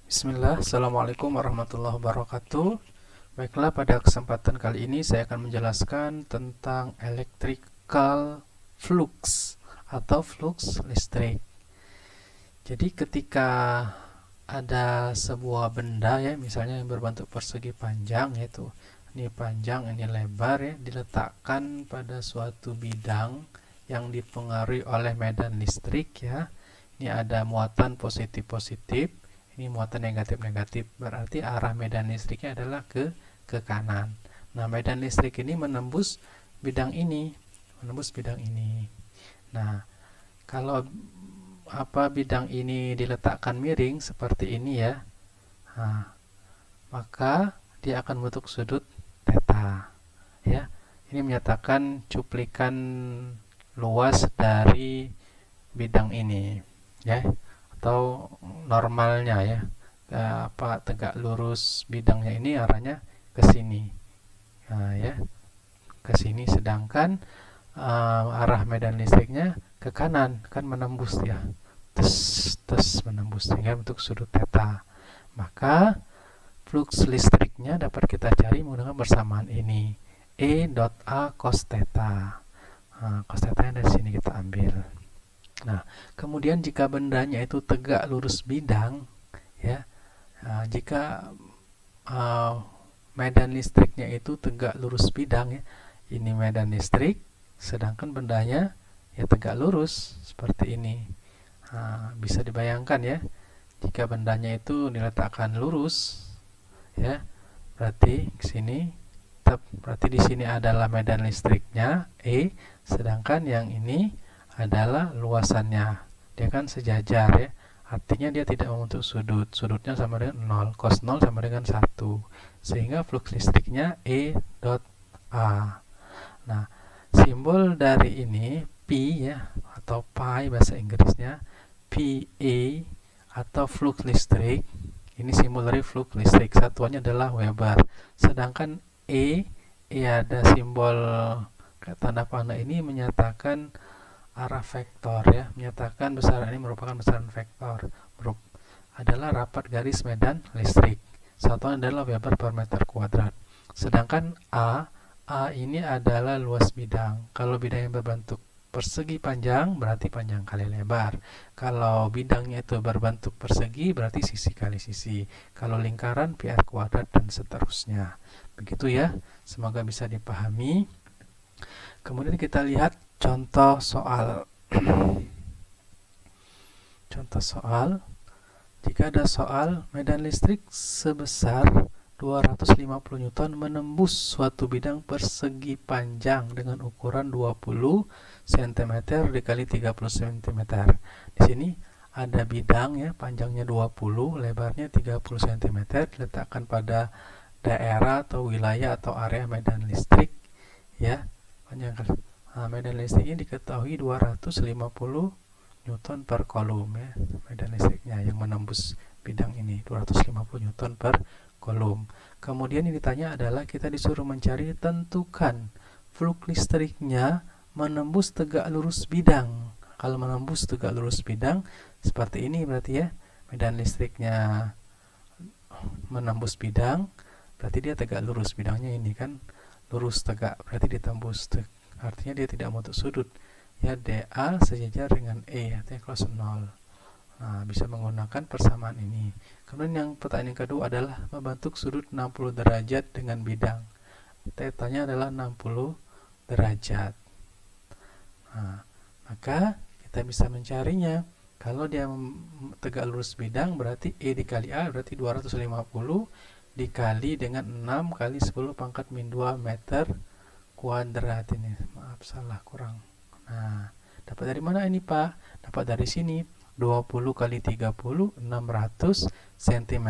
Bismillah, Assalamualaikum warahmatullahi wabarakatuh. Baiklah, pada kesempatan kali ini saya akan menjelaskan tentang electrical flux atau flux listrik. Jadi ketika ada sebuah benda ya, misalnya yang berbentuk persegi panjang, yaitu ini panjang, ini lebar ya, diletakkan pada suatu bidang yang dipengaruhi oleh medan listrik ya. Ini ada muatan positif-positif, ini muatan negatif-negatif, berarti arah medan listriknya adalah ke kanan. Nah, medan listrik ini menembus bidang ini, Nah, kalau bidang ini diletakkan miring seperti ini ya, nah, maka dia akan membentuk sudut theta. Ya, ini menyatakan cuplikan luas dari bidang ini, ya, atau normalnya ya. Tegak lurus bidangnya ini arahnya ke sini, nah, ya, ke sini, sedangkan arah medan listriknya ke kanan, kan menembus ya, tes menembus sehingga bentuk sudut theta. Maka flux listriknya dapat kita cari menggunakan persamaan ini, E dot A cos theta. Nah, cos theta yang dari sini kita ambil. Nah, kemudian jika bendanya itu tegak lurus bidang ya, jika medan listriknya itu tegak lurus bidang ya, ini medan listrik, sedangkan bendanya ya tegak lurus seperti ini. Bisa dibayangkan ya, jika bendanya itu diletakkan lurus ya, berarti ke sini, berarti di sini adalah medan listriknya E, sedangkan yang ini adalah luasannya. Dia kan sejajar ya, artinya dia tidak membentuk sudut. Sudutnya sama dengan 0, cos 0 sama dengan 1, sehingga flux listriknya E dot A. Nah, simbol dari ini P ya, atau pi bahasa Inggrisnya, PA atau flux listrik. Ini simbol dari flux listrik, satuannya adalah Weber. Sedangkan E ada simbol tanda panah ini menyatakan arah vektor ya, menyatakan besaran ini merupakan besaran vektor, adalah rapat garis medan listrik. Satuan adalah Weber per meter kuadrat. Sedangkan A ini adalah luas bidang. Kalau bidang yang berbentuk persegi panjang berarti panjang kali lebar. Kalau bidangnya itu berbentuk persegi berarti sisi kali sisi. Kalau lingkaran pi r kuadrat dan seterusnya. Begitu ya. Semoga bisa dipahami. Kemudian kita lihat contoh soal. Contoh soal. Jika ada soal medan listrik sebesar 250 Newton menembus suatu bidang persegi panjang dengan ukuran 20 cm dikali 30 cm. Di sini ada bidang ya, panjangnya 20, lebarnya 30 cm, diletakkan pada daerah atau wilayah atau area medan listrik ya. Medan listrik ini diketahui 250 Newton per kolom ya, medan listriknya yang menembus bidang ini 250 Newton per kolom. Kemudian yang ditanya adalah kita disuruh mencari tentukan flux listriknya menembus tegak lurus bidang. Kalau menembus tegak lurus bidang seperti ini berarti ya, medan listriknya menembus bidang, berarti dia tegak lurus bidangnya ini kan lurus tegak, berarti ditembus, artinya dia tidak membentuk sudut ya, DA sejajar dengan E, artinya cos 0. Nah, bisa menggunakan persamaan ini. Kemudian yang pertanyaan yang kedua adalah membentuk sudut 60 derajat dengan bidang. Tetanya adalah 60 derajat. Nah, maka kita bisa mencarinya. Kalau dia tegak lurus bidang berarti E dikali A berarti 250 dikali dengan 6 kali 10 pangkat min 2 meter kuadrat ini. Maaf, salah, kurang. Nah, dapat dari mana ini Pak? Dapat dari sini. 20 kali 30, 600 cm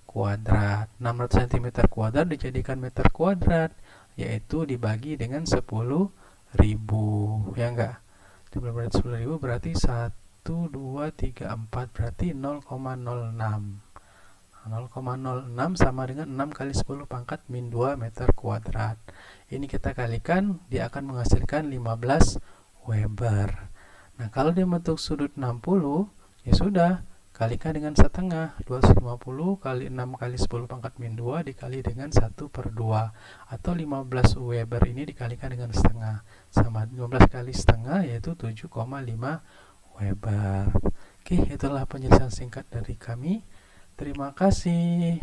kuadrat. 600 cm kuadrat dijadikan meter kuadrat, yaitu dibagi dengan 10.000. Ya enggak? 10.000 berarti 1, 2, 3, 4, berarti 0,06. 0,06 sama dengan 6 kali 10 pangkat min 2 meter kuadrat. Ini kita kalikan, dia akan menghasilkan 15 Weber. Nah, kalau dia membentuk sudut 60, ya sudah, kalikan dengan setengah. 250 kali 6 kali 10 pangkat min 2 dikali dengan 1/2. Atau 15 Weber ini dikalikan dengan setengah. Sama 15 kali setengah yaitu 7,5 Weber. Oke, itulah penjelasan singkat dari kami. Terima kasih.